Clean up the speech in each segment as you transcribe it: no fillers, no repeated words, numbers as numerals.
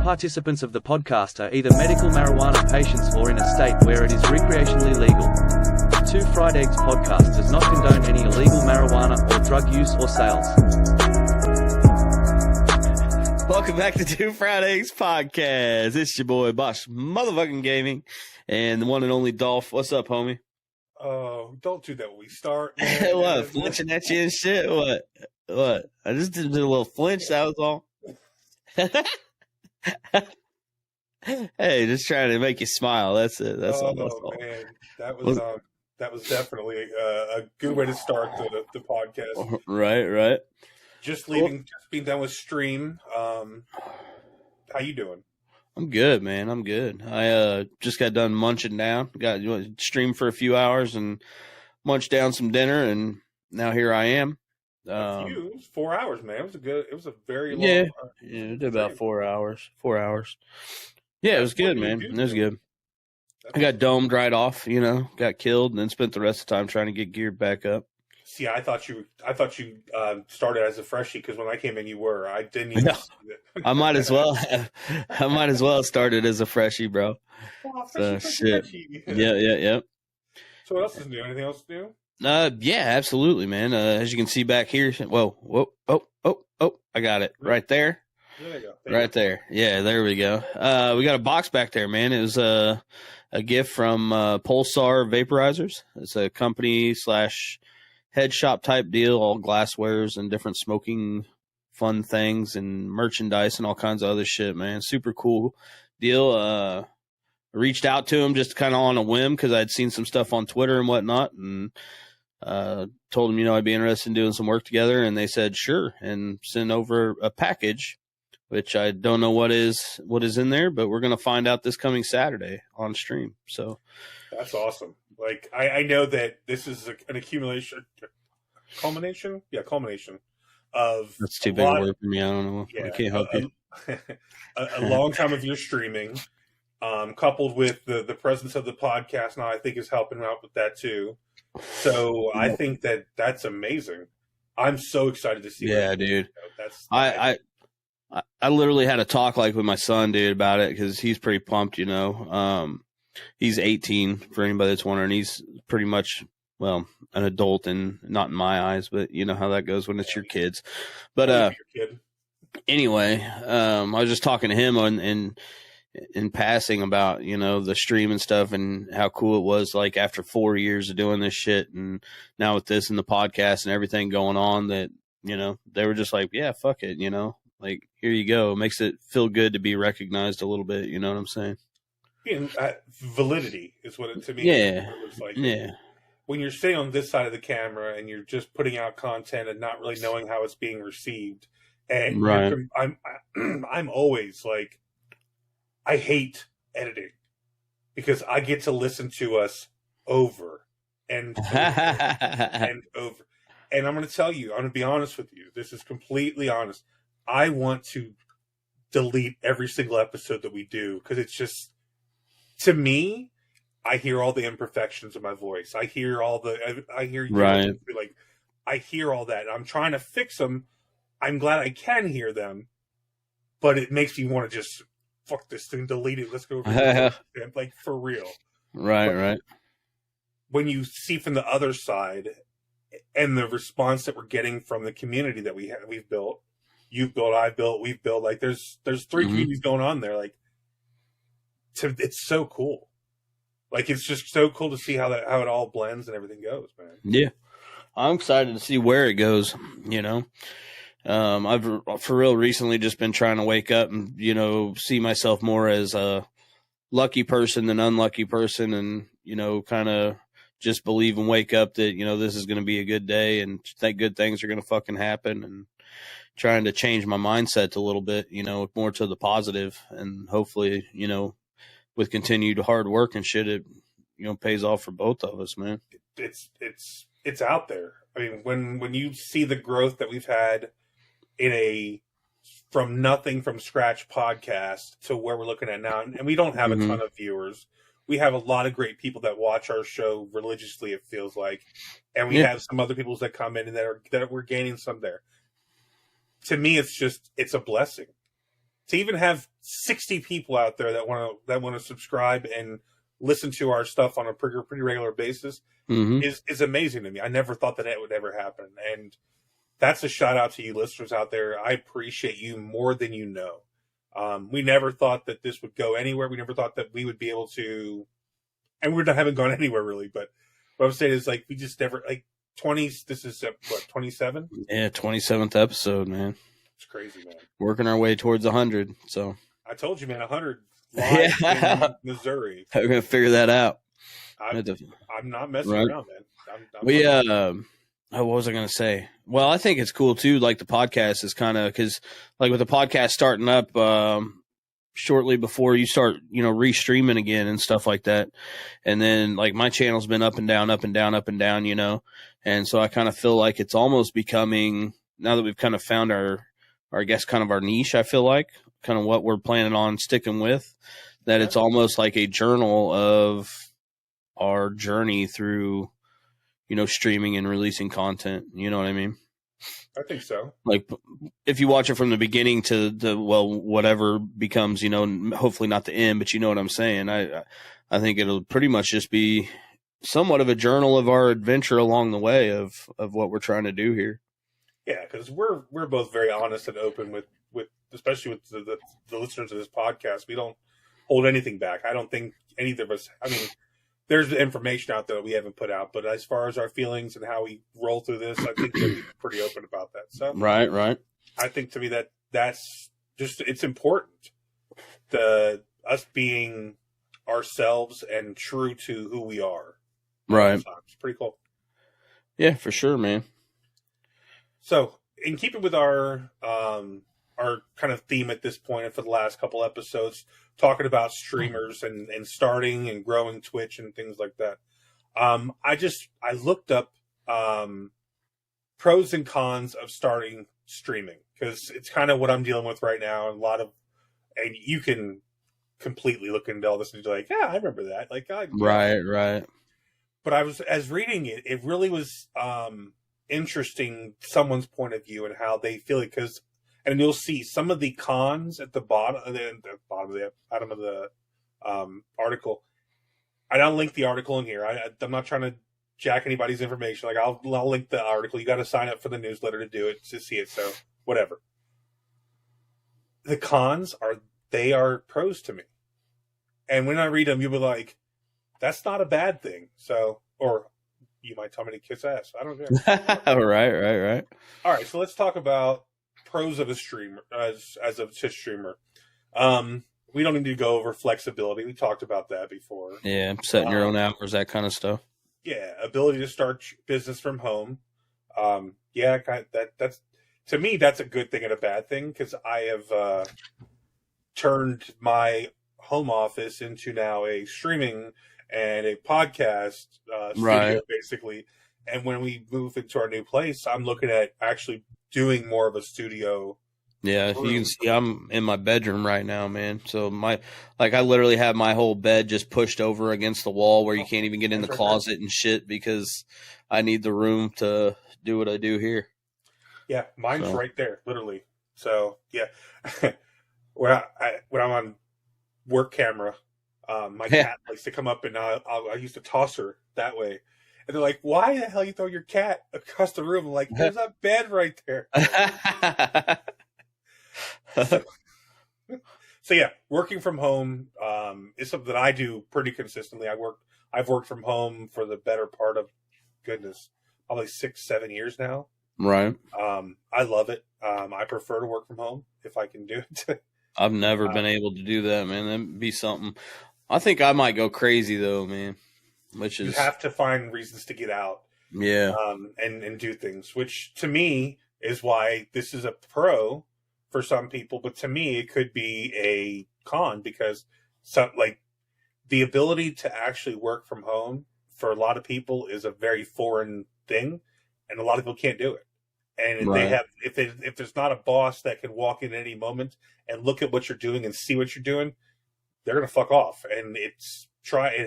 participants of the podcast are either medical marijuana patients or in a state where it is recreationally legal. Two Fried Eggs podcast does not condone any illegal marijuana or drug use or sales. Welcome back to Two Fried Eggs podcast. It's your boy Bosh motherfucking Gaming and the one and only Dolph. What's up, homie? Oh, don't do that when we start, man. What? Flinching at you and shit? What? I just did a little flinch, that was all. Hey, just trying to make you smile. That's it. That's all. Man. That was definitely a good way to start the podcast. Right. Just being done with stream. How you doing? I'm good, man. I'm good. I just got done munching down. Got streamed for a few hours and munched down some dinner, and now here I am. It was 4 hours, man. It was a very long. Yeah, it did about 4 hours. 4 hours. Yeah, it was good, man. It was good. I got domed right off, got killed, and then spent the rest of the time trying to get geared back up. See, I thought you started as a freshie because when I came in, you were. I didn't even. I might as well. Have started as a freshie, bro. Oh, shit. Freshie. Yeah. So what else is new? Anything else new? Yeah, absolutely, man. As you can see back here, whoa, I got it right there. There you go. Right there. Yeah, there we go. We got a box back there, man. It was a gift from Pulsar Vaporizers. It's a company / head shop type deal, all glasswares and different smoking fun things and merchandise and all kinds of other shit, man. Super cool deal. I reached out to him just kind of on a whim because I'd seen some stuff on Twitter and whatnot, and told him, I'd be interested in doing some work together, and they said sure, and sent over a package, which I don't know what is in there, but we're going to find out this coming Saturday on stream. So that's awesome. Like, I know that this is an culmination of. That's too big a word for me. I don't know. Yeah, I can't help you. A long time of your streaming, coupled with the presence of the podcast now, I think is helping out with that too. So I think that's amazing. I'm so excited to see. Yeah, dude. I literally had a talk with my son, dude, about it because he's pretty pumped. He's 18 for anybody that's wondering. He's pretty much, an adult, and not in my eyes, but you know how that goes when it's your kids. But anyway, I was just talking to him in passing about, the stream and stuff and how cool it was, after 4 years of doing this shit, and now with this and the podcast and everything going on, that, they were just like, yeah, fuck it, here you go. It makes it feel good to be recognized a little bit. You know what I'm saying? And validity is what it to me. Yeah. It's like. Yeah. When you're sitting on this side of the camera and you're just putting out content and not really knowing how it's being received, and right. I'm always like, I hate editing because I get to listen to us over and over and over. And I'm going to tell you, I'm going to be honest with you. This is completely honest. I want to delete every single episode that we do because it's just, to me, I hear all the imperfections of my voice. I hear you. Right. I hear all that. I'm trying to fix them. I'm glad I can hear them, but it makes me want to just fuck this thing, delete it. Let's go over it. For real. Right. When you see from the other side and the response that we're getting from the community that we've built, you've built, I've built, we've built, there's three communities going on there. It's so cool. It's just so cool to see how it all blends and everything goes, man. Yeah. I'm excited to see where it goes, I've for real recently just been trying to wake up and, see myself more as a lucky person than unlucky person, and, kind of just believe and wake up that, this is going to be a good day and think good things are going to fucking happen, and trying to change my mindset a little bit, more to the positive, and hopefully, with continued hard work and shit, it, pays off for both of us, man. It's out there. I mean, when you see the growth that we've had in a from scratch podcast to where we're looking at now, and we don't have a ton of viewers. We have a lot of great people that watch our show religiously, it feels like. And we have some other people that come in and that we're gaining some there. To me, it's a blessing. To even have 60 people out there that want to subscribe and listen to our stuff on a pretty regular basis is amazing to me. I never thought that would ever happen, and that's a shout out to you listeners out there. I appreciate you more than you know. We never thought that this would go anywhere. We never thought that we would be able to, and we haven't gone anywhere really. But what I'm saying is, like, we just never, like, 20. This is what, 27? Yeah, 27th episode, man. It's crazy, man. Working our way towards 100. So I told you, man, 100 live in Missouri. We're gonna figure that out. I'm not messing around, man. What was I gonna say? Well, I think it's cool too. Like, the podcast is kind of, because like with the podcast starting up shortly before you start, restreaming again and stuff like that, and then like my channel's been up and down, up and down, up and down, and so I kind of feel like it's almost becoming, now that we've kind of found our I guess kind of our niche, I feel like kind of what we're planning on sticking with, that it's almost like a journal of our journey through, streaming and releasing content. You know what I mean? I think so. Like, if you watch it from the beginning to whatever becomes, hopefully not the end, but you know what I'm saying? I think it'll pretty much just be somewhat of a journal of our adventure along the way of what we're trying to do here. Yeah, because we're both very honest and open with especially with the listeners of this podcast. We don't hold anything back. I don't think any of us. I mean, there's information out there that we haven't put out, but as far as our feelings and how we roll through this, I think we're pretty open about that. So right. I think to me that's just, it's important, us being ourselves and true to who we are. Right. It's pretty cool. Yeah, for sure, man. So, in keeping with our kind of theme at this point, and for the last couple episodes, talking about streamers and starting and growing Twitch and things like that, I looked up pros and cons of starting streaming, because it's kind of what I'm dealing with right now, and and you can completely look into all this and be like, yeah, I remember that, like, right. But as reading it, it really was interesting, someone's point of view and how they feel it, and you'll see some of the cons at the bottom of the article. And I'll link the article in here. I'm not trying to jack anybody's information. Like, I'll link the article. You got to sign up for the newsletter to do it, to see it. So whatever. The cons are pros to me. And when I read them, you'll be like, that's not a bad thing. So, or you might tell me to kiss ass. I don't care. Right. All right, so let's talk about pros of a streamer as a Twitch streamer. We don't need to go over flexibility. We talked about that before. Yeah, setting your own hours, that kind of stuff. Yeah, ability to start business from home. That's, to me, that's a good thing and a bad thing, because I have turned my home office into now a streaming and a podcast studio, basically. And when we move into our new place, I'm looking at actually doing more of a studio. Yeah, you can see I'm in my bedroom right now, man. So I literally have my whole bed just pushed over against the wall where you can't even get in the closet and shit, because I need the room to do what I do here. Yeah, mine's right there, literally. So yeah, when I'm on work camera, my cat likes to come up, and I used to toss her that way. And they're like, why the hell you throw your cat across the room? I'm like, there's a bed right there. So yeah, working from home is something that I do pretty consistently. I've worked from home for the better part of, probably 6-7 years now. Right. I love it. I prefer to work from home if I can do it. I've never been able to do that, man. That'd be something. I think I might go crazy though, man. You have to find reasons to get out. Yeah. And do things, which to me is why this is a pro for some people, but to me it could be a con, because the ability to actually work from home for a lot of people is a very foreign thing, and a lot of people can't do it. And they have, if there's not a boss that can walk in at any moment and look at what you're doing and see what you're doing, they're gonna fuck off. And it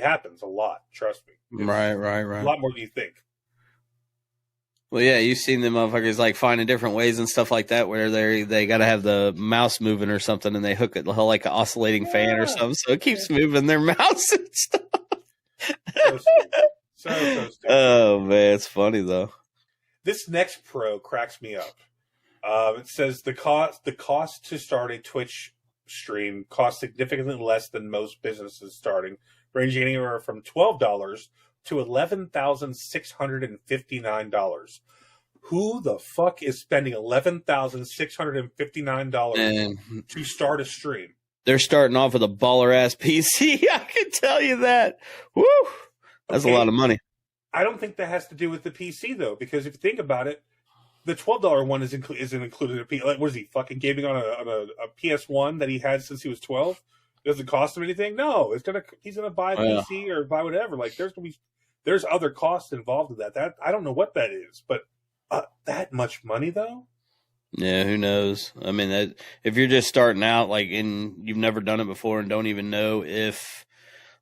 happens a lot. Trust me. Right. A lot more than you think. Well, yeah, you've seen the motherfuckers like finding different ways and stuff like that where they got to have the mouse moving or something, and they hook it like an oscillating fan or something, so it keeps moving their mouse and stuff. So stupid. So stupid. Oh man, it's funny though. This next pro cracks me up. It says the cost to start a Twitch stream costs significantly less than most businesses starting, ranging anywhere from $12 to $11,659. Who the fuck is spending $11,659 to start a stream? They're starting off with a baller ass PC. I can tell you that. Woo, that's a lot of money. I don't think that has to do with the PC though, because if you think about it, the $12 one isn't included in a PC. Like, what is he fucking gaming on a PS1 that he had since he was 12? It doesn't cost him anything. No, he's gonna buy a PC or buy whatever. Like there's other costs involved in that. That I don't know what that is, but that much money though. Yeah, who knows? I mean, if you're just starting out, like, and you've never done it before and don't even know if,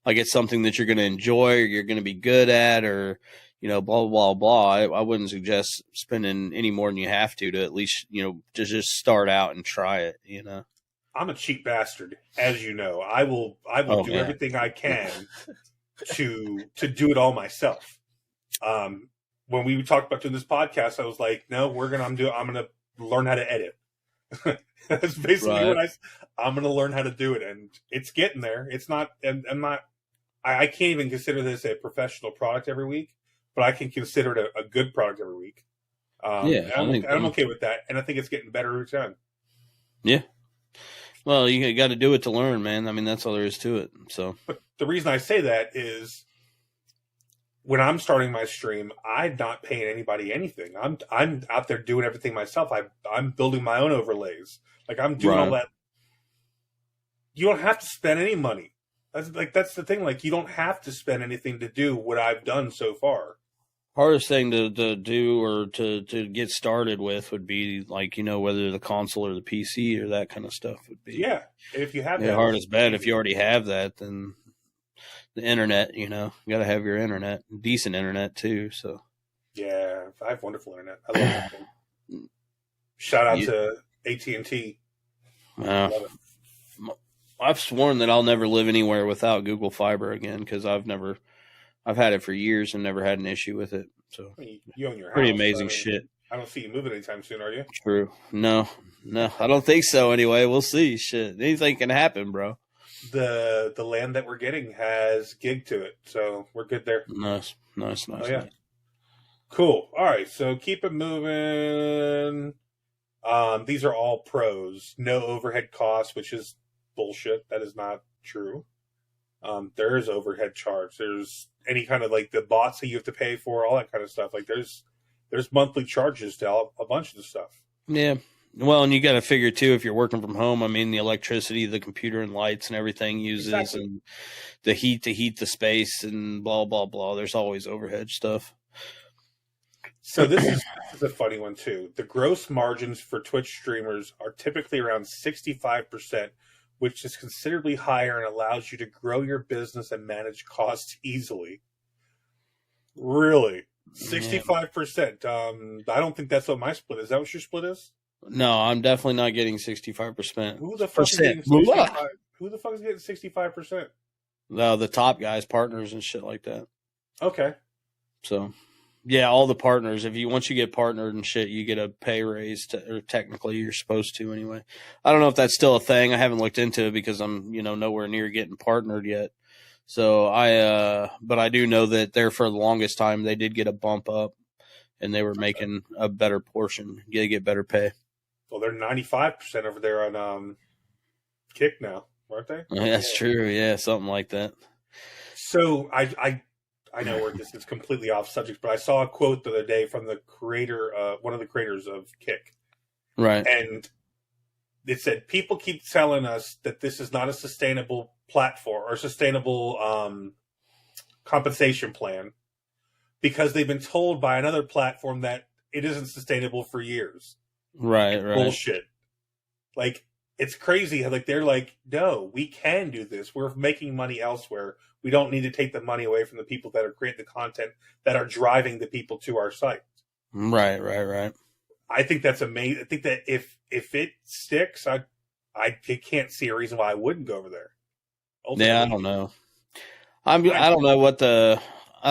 like, it's something that you're going to enjoy or you're going to be good at or, you know, blah, blah, blah, I wouldn't suggest spending any more than you have to at least, you know, to just start out and try it, you know? I'm a cheap bastard, as you know. I will do everything I can to do it all myself. When we talked about doing this podcast, I was like, no, I'm gonna learn how to edit. That's basically what I'm gonna learn how to do it, and it's getting there. It's not, and I can't even consider this a professional product every week, but I can consider it a good product every week. I'm okay with that, and I think it's getting better every time. Yeah. Well, you got to do it to learn, man. I mean, that's all there is to it. So, but the reason I say that is, when I'm starting my stream, I'm not paying anybody anything. I'm out there doing everything myself. I'm building my own overlays. Like, I'm doing all that. You don't have to spend any money. That's the thing. Like, you don't have to spend anything to do what I've done so far. Hardest thing to do or to get started with would be, like, you know, whether the console or the PC or that kind of stuff would be. Yeah, if you have that. The hardest bet, if you already have that, then the internet, you know, you got to have your internet, decent internet too. So, yeah, I have wonderful internet. I love that thing. Shout out to AT&T. I've sworn that I'll never live anywhere without Google Fiber again because I've had it for years and never had an issue with it. So, you own your house. Pretty amazing shit. I don't see you moving anytime soon, are you? True. No, I don't think so. Anyway, we'll see. Shit, anything can happen, bro. The land that we're getting has gig to it, so we're good there. Nice. Nice. Cool. All right, so keep it moving. These are all pros. No overhead costs, which is bullshit. That is not true. There is overhead charge. There's any kind of, like, the bots that you have to pay for, all that kind of stuff. Like, there's monthly charges to a bunch of the stuff. Yeah. Well, and you got to figure too, if you're working from home, I mean, the electricity, the computer and lights and everything uses, and the heat to heat the space and blah, blah, blah. There's always overhead stuff. So this is a funny one too. The gross margins for Twitch streamers are typically around 65%, which is considerably higher and allows you to grow your business and manage costs easily. Really? 65%. I don't think that's what my split is. Is that what your split is? No, I'm definitely not getting 65%. Who the fuck is getting 65%? Who the fuck is getting 65%? The top guys, partners and shit like that. Okay. So, yeah, all the partners. Once you get partnered and shit, you get a pay raise. Or technically, you're supposed to anyway. I don't know if that's still a thing. I haven't looked into it because I'm, nowhere near getting partnered yet. So but I do know that there for the longest time they did get a bump up, and they were making a better portion. They get better pay. Well, they're 95% over there on Kick now, aren't they? That's true. Yeah, something like that. So I know where this is completely off subject, but I saw a quote the other day from the creator, one of the creators of Kick. Right. And it said, people keep telling us that this is not a sustainable platform or sustainable compensation plan because they've been told by another platform that it isn't sustainable for years. Right. Bullshit. Like, it's crazy. Like, they're like, no, we can do this. We're making money elsewhere. We don't need to take the money away from the people that are creating the content that are driving the people to our site. Right. I think that's amazing. I think that if it sticks, I can't see a reason why I wouldn't go over there. Ultimately, Yeah, I don't know. I don't know what I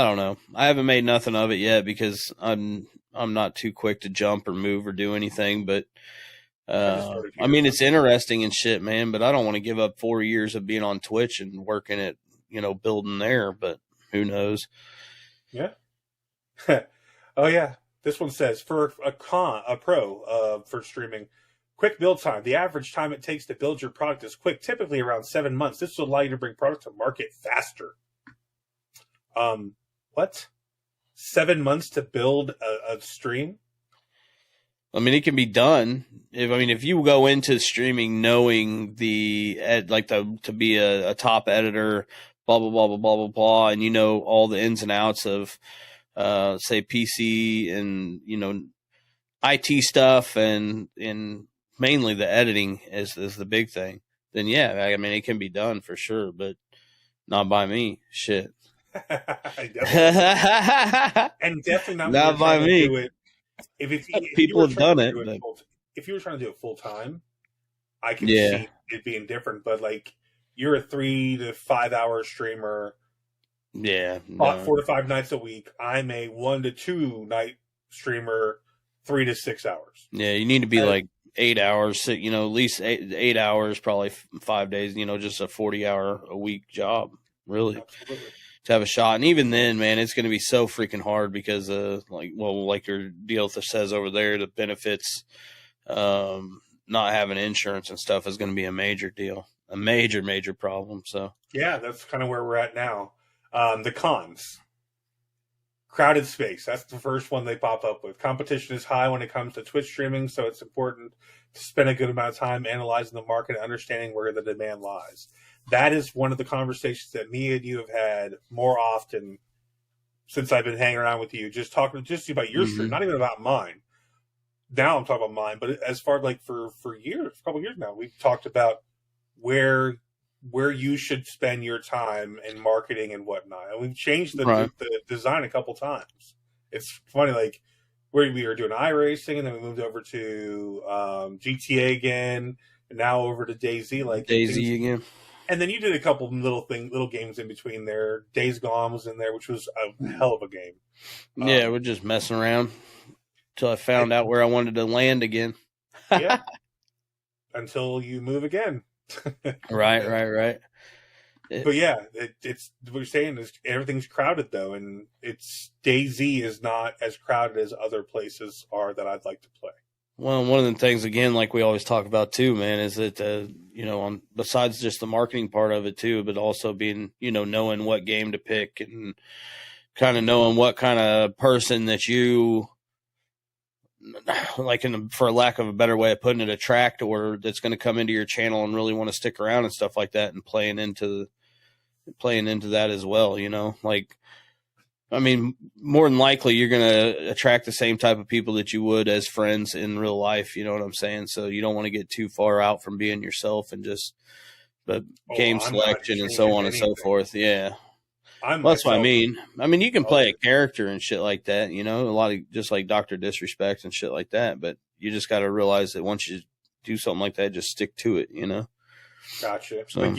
don't know. I haven't made nothing of it yet because I'm not too quick to jump or move or do anything. But I mean, it's interesting and shit, man. But I don't want to give up 4 years of being on Twitch and working at building there. But who knows? Yeah. Oh yeah. This one says for a pro for streaming, quick build time. The average time it takes to build your product is quick, typically around 7 months. This will allow you to bring product to market faster. What? 7 months to build a stream? I mean, it can be done. If you go into streaming knowing to be a top editor, blah blah blah blah blah blah blah, and you know all the ins and outs of say PC and IT stuff and mainly the editing is the big thing, then yeah, I mean it can be done for sure, but not by me. Shit. And definitely not by me. Do it. If people have done it. If you were trying to do it full time, I can see it being different. But like you're a 3 to 5 hour streamer. Yeah, 4 to 5 nights a week. I'm a 1 to 2 night streamer, 3 to 6 hours. Yeah, you need to be like 8 hours. At least 8 hours, probably 5 days. Just a 40-hour a week job, really. Absolutely. To have a shot. And even then, man, it's going to be so freaking hard because like your deal says over there, the benefits, not having insurance and stuff is going to be a major deal, a major problem. So yeah, that's kind of where we're at now. The cons: crowded space. That's the first one they pop up with. Competition is high when it comes to Twitch streaming, so it's important to spend a good amount of time analyzing the market and understanding where the demand lies. That is one of the conversations that me and you have had more often since I've been hanging around with you, just talking just about your stream, not even about mine. Now I'm talking about mine, but as far like for years, a couple of years now, we've talked about where you should spend your time in marketing and whatnot, and we've changed the design a couple times. It's funny, like we were doing iRacing, and then we moved over to GTA again, and now over to DayZ. Like DayZ again. And then you did a couple little games in between there. Days Gone was in there, which was a hell of a game. Yeah, we're just messing around until I found out where I wanted to land again. Yeah. Until you move again. Right. But yeah, it's what you're saying is everything's crowded though, and DayZ is not as crowded as other places are that I'd like to play. Well, one of the things, again, like we always talk about too, man, is that, besides just the marketing part of it too, but also being, knowing what game to pick and kind of knowing what kind of person that you, like, for lack of a better way of putting it, attract, or that's going to come into your channel and really want to stick around and stuff like that, and playing into that as well, like, I mean, more than likely, you're going to attract the same type of people that you would as friends in real life. You know what I'm saying? So you don't want to get too far out from being yourself and just, but game selection and so on and so forth. Yeah. That's what I mean. I mean, you can play a character and shit like that, a lot of just like Dr. Disrespect and shit like that. But you just got to realize that once you do something like that, just stick to it, Gotcha. So,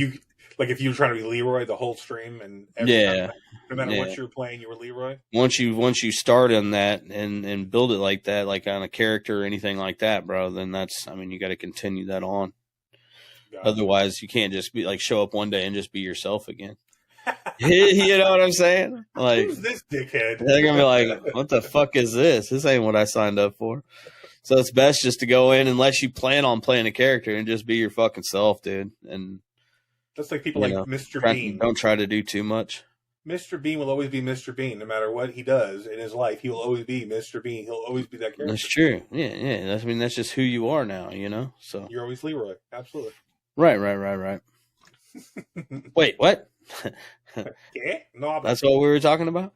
like if you were trying to be Leroy the whole stream, and no matter what you were playing, you were Leroy. Once you start on that and build it like that, like on a character or anything like that, bro, then you got to continue that on. Gotcha. Otherwise, you can't just be like show up one day and just be yourself again. You know what I'm saying? Like, who's this dickhead? They're gonna be like, "What the fuck is this? This ain't what I signed up for." So it's best just to go in unless you plan on playing a character and just be your fucking self, dude. And that's like people like Mr. Bean. Don't try to do too much. Mr. Bean will always be Mr. Bean, no matter what he does in his life. He will always be Mr. Bean. He'll always be that character. That's true. Yeah. That's just who you are now. So you're always Leroy. Absolutely. Right. Wait, what? Yeah, no. That's what we were talking about.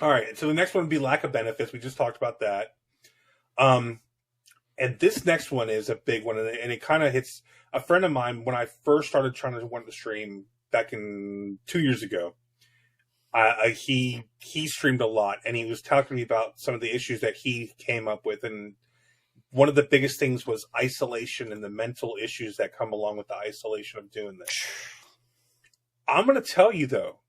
All right. So the next one would be lack of benefits. We just talked about that. And this next one is a big one, and it kind of hits a friend of mine when I first started trying to want to stream back in 2 years ago. He streamed a lot, and he was talking to me about some of the issues that he came up with, and one of the biggest things was isolation and the mental issues that come along with the isolation of doing this. I'm going to tell you though,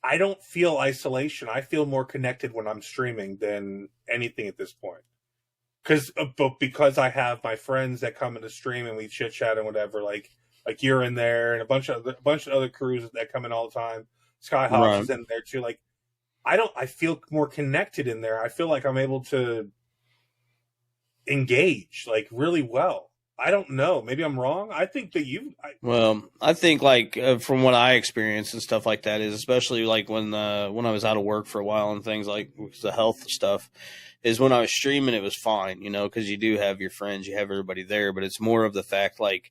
I don't feel isolation. I feel more connected when I'm streaming than anything at this point. Because I have my friends that come into stream and we chit chat and whatever, like you're in there and a bunch of other crews that come in all the time. Skyhawks is in there too. Like, I feel more connected in there. I feel like I'm able to engage like really well. I don't know. Maybe I'm wrong. I think that I think like from what I experienced and stuff like that is, especially like when I was out of work for a while and things like the health stuff, is when I was streaming, it was fine, you know, because you do have your friends, you have everybody there, but it's more of the fact like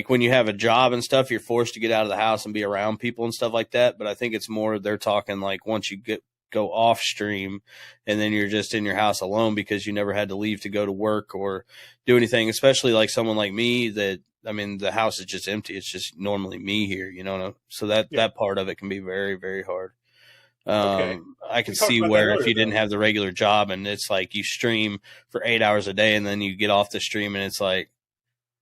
when you have a job and stuff, you're forced to get out of the house and be around people and stuff like that. But I think it's more they're talking like once you go off stream and then you're just in your house alone because you never had to leave to go to work or do anything, especially like someone like me that, I mean, the house is just empty. It's just normally me here, you know? So that part of it can be very, very hard. Okay. I can see where if you didn't have the regular job and it's like you stream for 8 hours a day and then you get off the stream and it's like,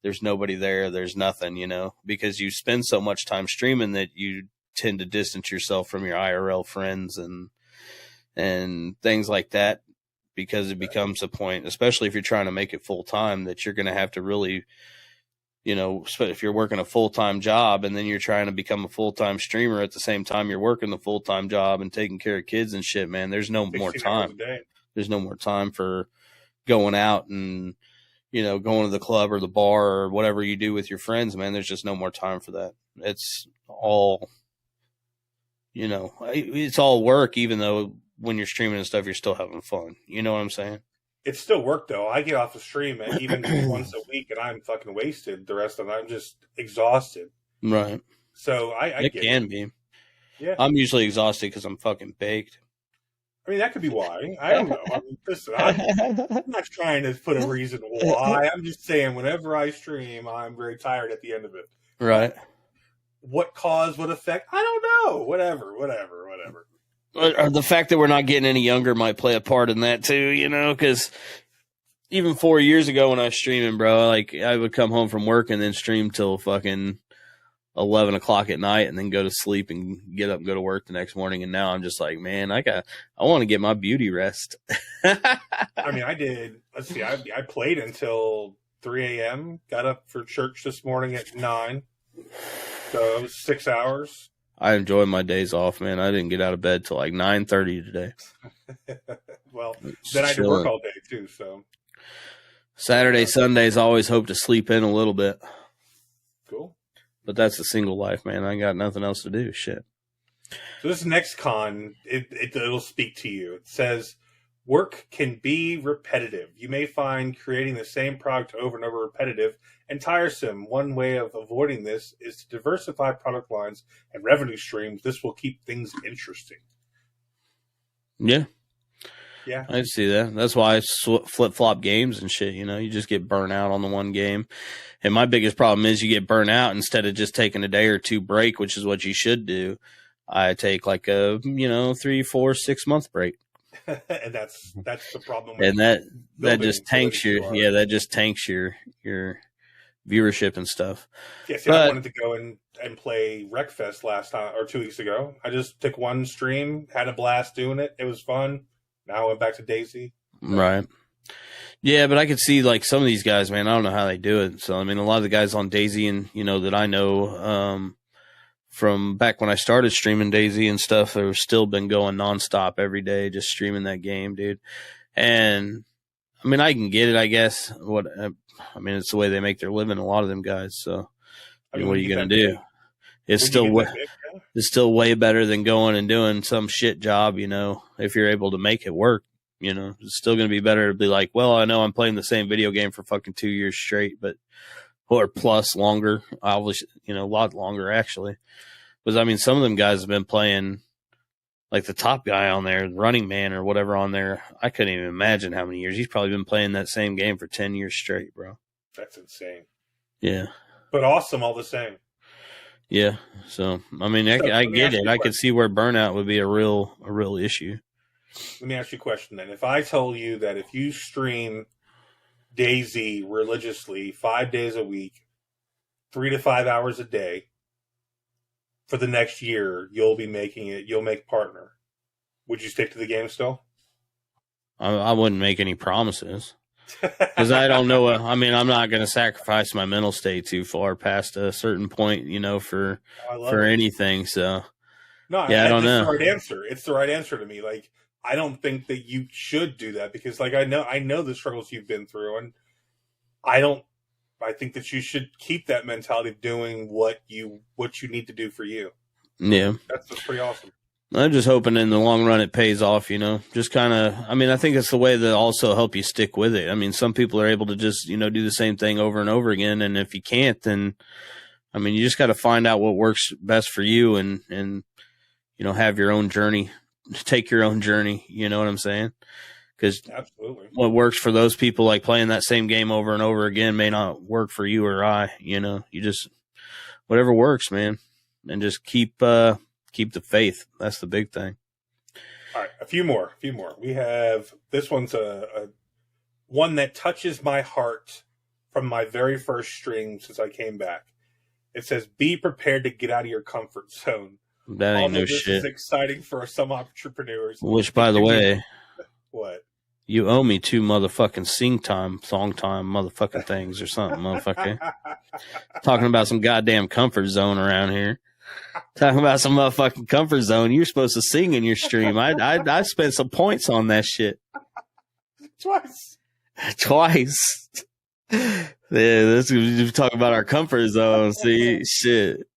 there's nobody there. There's nothing, you know, because you spend so much time streaming that you tend to distance yourself from your IRL friends and things like that, because it becomes a point, especially if you're trying to make it full time, that you're going to have to really, you know, if you're working a full-time job and then you're trying to become a full-time streamer at the same time you're working the full-time job and taking care of kids and shit, man, there's no more time. There's no more time for going out and, you know, going to the club or the bar or whatever you do with your friends, man. There's just no more time for that. It's all, you know, it's all work, even though when you're streaming and stuff, you're still having fun. You know what I'm saying? It's still work, though. I get off the stream even once a week, and I'm fucking wasted. The rest of it, I'm just exhausted. Right. So I get can it. be. Yeah. I'm usually exhausted because I'm fucking baked. I mean, that could be why. I don't know. I mean, listen, I'm not trying to put a reason why. I'm just saying whenever I stream, I'm very tired at the end of it. Right. What cause, what effect? I don't know. Whatever. Or the fact that we're not getting any younger might play a part in that too, you know, because even 4 years ago when I was streaming, bro, like I would come home from work and then stream till fucking 11 o'clock at night and then go to sleep and get up and go to work the next morning. And now I'm just like, man, I want to get my beauty rest. I mean, I did. Let's see. I played until 3 a.m. Got up for church this morning at 9. So it was 6 hours. I enjoy my days off, man. I didn't get out of bed till like 9:30 today. Well, then I had to work all day too. So Saturday, Sundays, I always hope to sleep in a little bit. Cool. But that's the single life, man. I got nothing else to do. Shit. So this next con, it'll speak to you. It says, work can be repetitive. You may find creating the same product over and over repetitive and tiresome. One way of avoiding this is to diversify product lines and revenue streams. This will keep things interesting. Yeah. Yeah. I see that. That's why I flip-flop games and shit, you know. You just get burnt out on the one game. And my biggest problem is you get burnt out instead of just taking a day or two break, which is what you should do. I take like a, 3, 4, 6 month break. And that's the problem. And that just tanks that just tanks your viewership and stuff. Yeah, see, I wanted to go and play Wreckfest last time or 2 weeks ago. I just took one stream, had a blast doing it. It was fun. Now I went back to Daisy. Right. Yeah, but I could see like some of these guys, man, I don't know how they do it. So I mean, a lot of the guys on Daisy and that I know from back when I started streaming Daisy and stuff, they've still been going nonstop every day, just streaming that game, dude. And I mean, I can get it, I guess. It's the way they make their living, a lot of them guys. So what are you going to do? It's still way better than going and doing some shit job, if you're able to make it work. It's still going to be better to be like, well, I know I'm playing the same video game for fucking 2 years straight, or plus longer, obviously, a lot longer actually. Because some of them guys have been playing, like the top guy on there, Running Man or whatever on there. I couldn't even imagine how many years. He's probably been playing that same game for 10 years straight, bro. That's insane. Yeah. But awesome all the same. Yeah. So I mean, So, I let me get ask it. you a I could see where burnout would be a real issue. Let me ask you a question then. If I told you that if you stream DayZ religiously 5 days a week, 3 to 5 hours a day for the next year, you'll make partner. Would you stick to the game still? I wouldn't make any promises because I don't know. I mean, I'm not going to sacrifice my mental state too far past a certain point, for anything. So no, yeah, I don't know. It's the right answer. It's the right answer to me. Like, I don't think that you should do that because, like, I know the struggles you've been through, and I think that you should keep that mentality of doing what you need to do for you. Yeah, that's pretty awesome. I'm just hoping in the long run it pays off, just kind of, I mean, I think it's the way that also help you stick with it. I mean, some people are able to just, do the same thing over and over again. And if you can't, then, I mean, you just got to find out what works best for you and, have your own journey, take your own journey. You know what I'm saying? Because absolutely what works for those people, like playing that same game over and over again, may not work for you or I, you just, whatever works, man. And just keep the faith. That's the big thing. All right, a few more. We have this one's a one that touches my heart from my very first stream since I came back. It says, "Be prepared to get out of your comfort zone." That ain't no this shit. Is exciting for some entrepreneurs. Which, by the way, what? You owe me 2 motherfucking song time, motherfucking things or something, motherfucker. Talking about some goddamn comfort zone around here. Talking about some motherfucking comfort zone. You're supposed to sing in your stream. I spent some points on that shit. Twice. Yeah, you talk about our comfort zone. See, shit.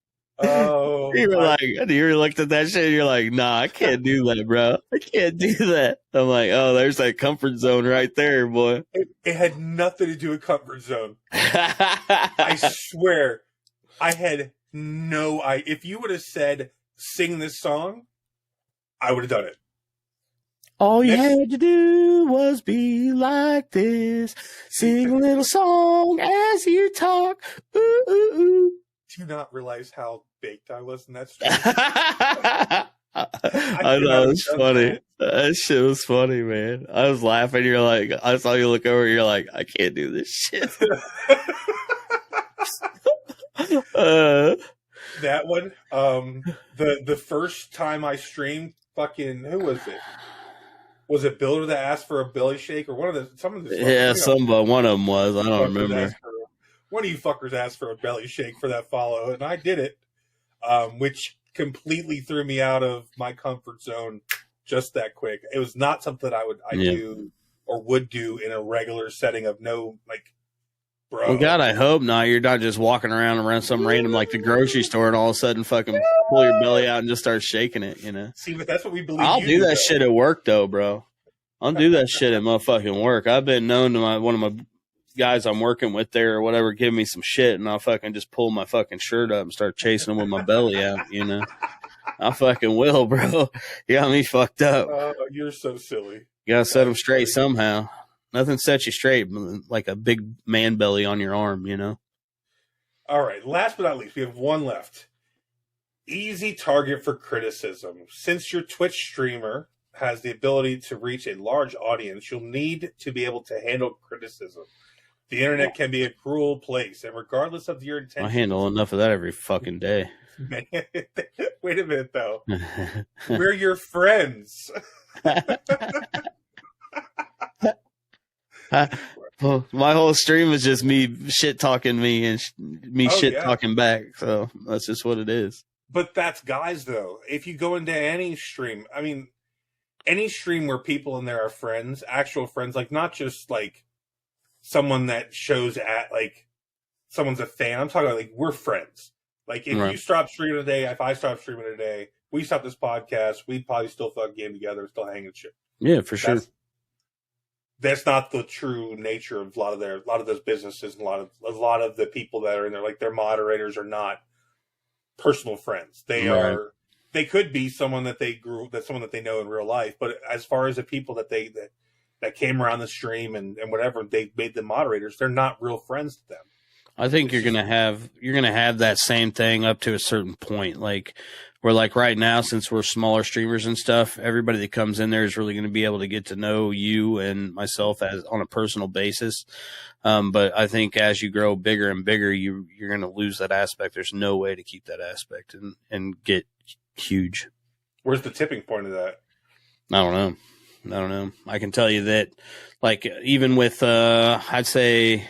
Oh, you looked at that shit and you're like, nah, I can't do that, bro. I can't do that. I'm like, oh, there's that comfort zone right there, boy. It had nothing to do with comfort zone. I swear, I had if you would have said, sing this song, I would have done it. All you had to do was be like this. Sing a little song as you talk. Ooh, ooh, ooh. Do you not realize how baked I was in that story? I know, it's funny. That shit was funny, man. I was laughing. You're like, I saw you look over. You're like, I can't do this shit. That one, the first time I streamed, fucking, who was it? Was it Builder that asked for a belly shake or one of the? Yeah, one of them was. I don't remember. One of you fuckers asked for a belly shake for that follow, and I did it, which completely threw me out of my comfort zone just that quick. It was not something I do or would do in a regular setting of no, like, bro. Well, God, I hope not. You're not just walking around some random, like the grocery store and all of a sudden fucking pull your belly out and just start shaking it, See, but that's what we believe. I'll do that shit at work, though, bro. I'll do that shit at motherfucking work. I've been known to one of my guys I'm working with there or whatever give me some shit, and I'll fucking just pull my fucking shirt up and start chasing them with my belly out, I fucking will, bro. You got me fucked up. You're so silly. You gotta set them straight somehow. Nothing sets you straight like a big man belly on your arm, All right, last but not least, we have one left. Easy target for criticism. Since your Twitch streamer has the ability to reach a large audience, you'll need to be able to handle criticism. The internet can be a cruel place, and regardless of your intentions... I handle enough of that every fucking day. Man, wait a minute, though. We're your friends. Well, my whole stream is just me shit-talking me and me shit-talking back, so that's just what it is. But that's guys, though. If you go into any stream, I mean, any stream where people in there are friends, actual friends, like not just like someone that shows at like someone's a fan. I'm talking about like we're friends. Like if you stop streaming today, if I stop streaming today, we stop this podcast, we'd probably still fuck game together, still hang and shit. Yeah, for sure. That's not the true nature of a lot of those businesses and a lot of the people that are in there. Like their moderators are not personal friends. They are. They could be someone that someone that they know in real life. But as far as the people that came around the stream and whatever, they made them moderators. They're not real friends to them. I think you're gonna have that same thing up to a certain point. Like where like right now, since we're smaller streamers and stuff, everybody that comes in there is really going to be able to get to know you and myself as on a personal basis. But I think as you grow bigger and bigger, you're going to lose that aspect. There's no way to keep that aspect and get huge. Where's the tipping point of that? I don't know. I can tell you that, like, even with, I'd say,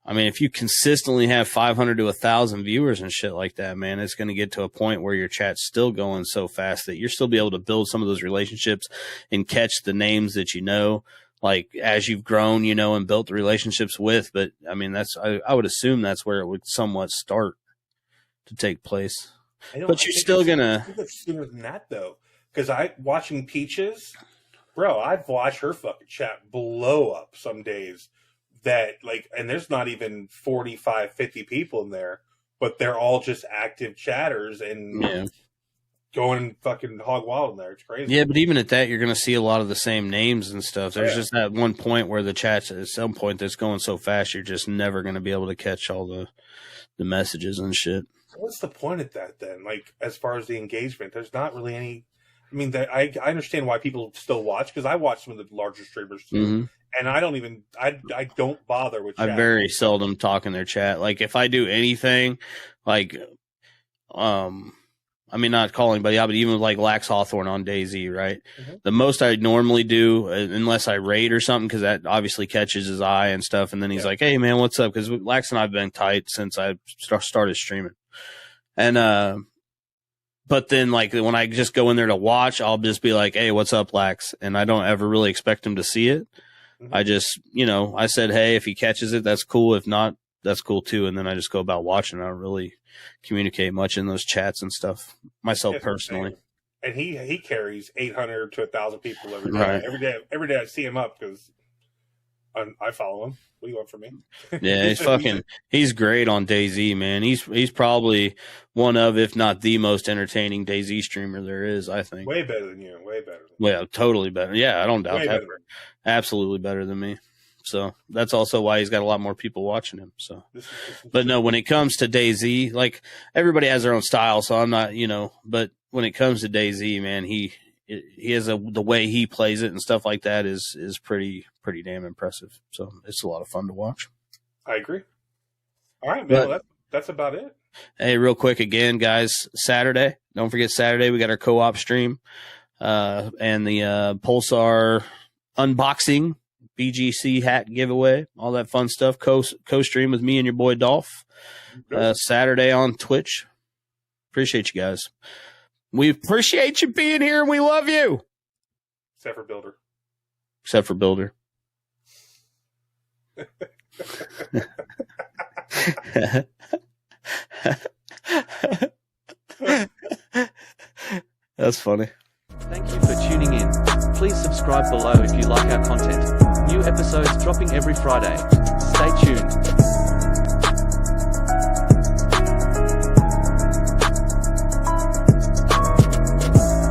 I mean, if you consistently have 500 to 1,000 viewers and shit like that, man, it's going to get to a point where your chat's still going so fast that you're still be able to build some of those relationships and catch the names that you know, like as you've grown, you know, and built the relationships with. But I mean, I would assume that's where it would somewhat start to take place. But you're still gonna. It's sooner than that though, because watching Peaches, bro, I've watched her fucking chat blow up some days. That like, and there's not even 45, 50 people in there, but they're all just active chatters and going fucking hog wild in there. It's crazy. Yeah, but even at that, you're going to see a lot of the same names and stuff. There's just that one point where the chat's at some point that's going so fast, you're just never going to be able to catch all the messages and shit. What's the point of that then? Like, as far as the engagement, there's not really any. I mean, I understand why people still watch, because I watch some of the larger streamers too. Mm-hmm. And I don't bother with chat. I very seldom talk in their chat. Like if I do anything, like, I mean, not call anybody out, but even with like Lax Hawthorne on DayZ, right? Mm-hmm. The most I normally do, unless I raid or something, because that obviously catches his eye and stuff. And then he's like, hey man, what's up? Because Lax and I have been tight since I started streaming. And, but then, like, when I just go in there to watch, I'll just be like, hey, what's up, Lax? And I don't ever really expect him to see it. Mm-hmm. I just, you know, I said, hey, if he catches it, that's cool. If not, that's cool too. And then I just go about watching. I don't really communicate much in those chats and stuff myself personally. And he carries 800 to 1,000 people every day. Right. Every day I see him up because I follow him. What do you want from me? Yeah, he's great on DayZ, man. He's probably one of, if not the most entertaining DayZ streamer there is, I think. Way better than you. Way better. Well, totally better. Yeah, I don't doubt that. Absolutely better than me. So that's also why he's got a lot more people watching him. So, but no, when it comes to DayZ, like everybody has their own style. So I'm not, you know, but when it comes to DayZ, man, he has the way he plays it and stuff like that is pretty damn impressive. So it's a lot of fun to watch. I agree. All right, man. Well, that's about it. Hey, real quick again, guys, Saturday. Don't forget Saturday. We got our co-op stream, and the Pulsar unboxing, BGC hat giveaway, all that fun stuff. Co-stream with me and your boy Dolph. Saturday on Twitch. Appreciate you guys. We appreciate you being here, and we love you. Except for Builder. That's funny. Thank you for tuning in. Please subscribe below if you like our content. New episodes dropping every Friday. Stay tuned.